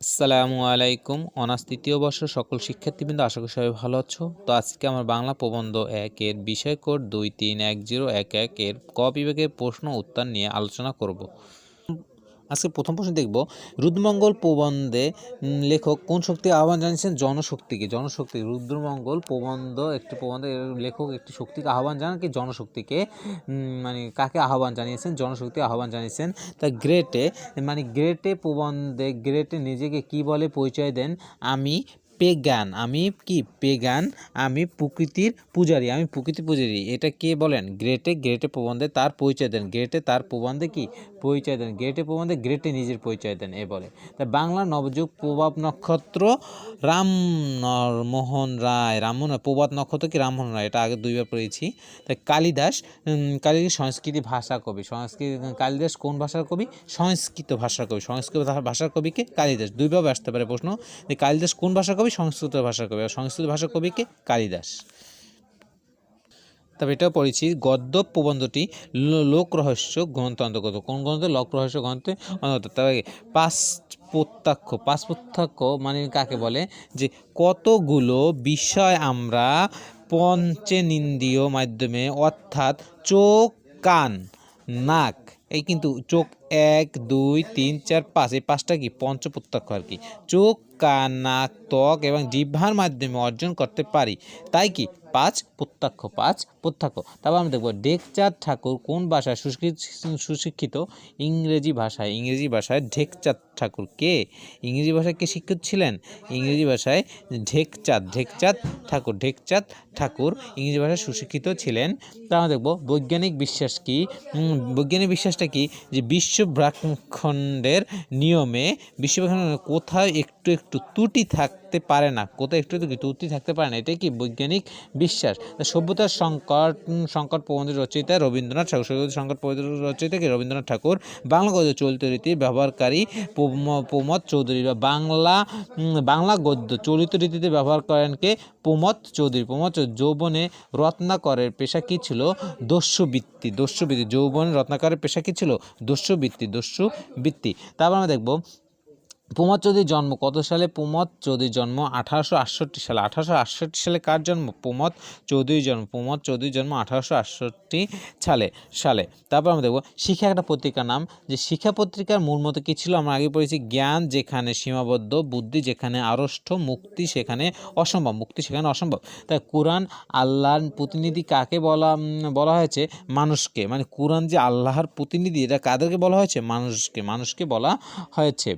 আসসালামু আলাইকুম। অনার্স ৩য় বর্ষের সকল শিক্ষার্থীবৃন্দ, আশা করি সবাই ভালো আছো। তো আজকে আমার বাংলা প্রবন্ধ ১ এর বিষয় কোড ২৩১০১১ এর ক বিভাগের প্রশ্ন উত্তর নিয়ে আলোচনা করব। আজকে প্রথম প্রশ্ন দেখব, রুদ্রমঙ্গল প্রবন্ধে লেখক কোন শক্তিকে আহ্বান জানিয়েছেন? জনশক্তিকে। জনশক্তি রুদ্রমঙ্গল প্রবন্ধ একটি প্রবন্ধের লেখক একটি শক্তিকে আহ্বান জানান কি? জনশক্তিকে। মানে কাকে আহ্বান জানিয়েছেন? জনশক্তি আহ্বান জানিয়েছেন। তা গ্রেটে গ্রেটে প্রবন্ধে গ্রেটে নিজেকে কি বলে পরিচয় দেন? আমি পেগান। আমি কি? পেগান। আমি প্রকৃতির পূজারী। আমি প্রকৃতির পূজারী। এটা কে বলেন? গ্রেটে প্রবন্ধে তার পরিচয় দেন। গ্রেটে তার প্রবন্ধে কি পরিচয় দেন? গ্রেটে প্রবন্ধে গ্রেটে নিজের পরিচয় দেন এ বলে। তা বাংলা নবযুগ প্রভাব নক্ষত্র রামমোহন রায়। প্রভাত নক্ষত্র কি? রামমোহন রায়। এটা আগে দুইবার পড়েছি। তাই কালিদাস সংস্কৃতি ভাষা কবি। কালিদাস কোন ভাষার কবি? সংস্কৃত ভাষার কবি। সংস্কৃত ভাষার কবিকে কালিদাস। দুইভাবে আসতে পারে প্রশ্ন। কালিদাস কোন ভাষার কবি? সংস্কৃত ভাষার কবি। আর সংস্কৃত ভাষার কবিকে কালিদাস। তবে এটাও পড়েছি, গদ্য প্রবন্ধটি লোকরহস্য গ্রন্থ অন্তর্গত। কোন গ্রন্থে? লোকরহস্য গ্রন্থে অন্তর্গত। তবে পাঁচ প্রত্যাক্ষ মানে কাকে বলে? যে কতগুলো বিষয় আমরা পঞ্চেন্দ্রিয় মাধ্যমে, অর্থাৎ চোখ, কান, নাক, এই কিন্তু চোখ ১ ২ ৩ ৪ ৫, এই পাঁচটা কি? পঞ্চপ্রত্যক্ষ আর কি। চোখ, কান, নাক, ত্বক এবং জিহ্বার মাধ্যমে অর্জন করতে পারি, তাই কি? পাঁচ প্রত্যক্ষ। তারপর আমরা দেখব, ঢেকচাঁদ ঠাকুর কোন ভাষায় সুশিক্ষিত? ইংরেজি ভাষায় ঢেকচাঁদ ঠাকুর কে? ইংরেজি ভাষায় কে শিক্ষিত ছিলেন? ইংরেজি ভাষায় ঢেকচাঁদ ঠাকুর ইংরেজি ভাষায় সুশিক্ষিত ছিলেন। তা আমরা দেখব, বৈজ্ঞানিক বিশ্বাস কি? বৈজ্ঞানিক বিশ্বাসটা কি? যে বিশ্ব ব্রহ্মাণ্ডের নিয়মে কোথাও একটু ত্রুটি থাকতে পারে না। এটাই কি? বৈজ্ঞানিক বিশ্বাস। সভ্যতার সংকট প্রবন্ধের রচয়িতা রবীন্দ্রনাথ ঠাকুর। সংকট প্রবন্ধের রচয়িতা কি? রবীন্দ্রনাথ ঠাকুর। বাংলা গদ্য চলিত রীতি ব্যবহারকারী প্রমথ চৌধুরী। বা বাংলা গদ্য চলিত রীতিতে ব্যবহার করেন কে? প্রমথ চৌধুরী। যৌবনে রত্নাকরের পেশা কি ছিল? দস্যুবৃত্তি। যৌবনে রত্নাকরের পেশা কি ছিল? দস্যুবৃত্তি। তারপর আমরা দেখব, প্রমথ চৌধুরীর জন্ম কত সালে? প্রমথ চৌধুরীর জন্ম 1868 সালে। 1868 সালে কার জন্ম? প্রমথ চৌধুরীর জন্ম 1868 সালে। তারপর আমরা দেখব, শিক্ষা একটা পত্রিকার নাম। যে শিক্ষা পত্রিকার মূল মতো কী ছিল? আমরা আগে পড়েছি, জ্ঞান যেখানে সীমাবদ্ধ, বুদ্ধি যেখানে আড়ষ্ট, মুক্তি সেখানে অসম্ভব। তাই কোরআন আল্লাহর প্রতিনিধি কাকে বলা হয়েছে? মানুষকে। মানে কোরআন যে আল্লাহর প্রতিনিধি, এটা কাদেরকে বলা হয়েছে? মানুষকে বলা হয়েছে।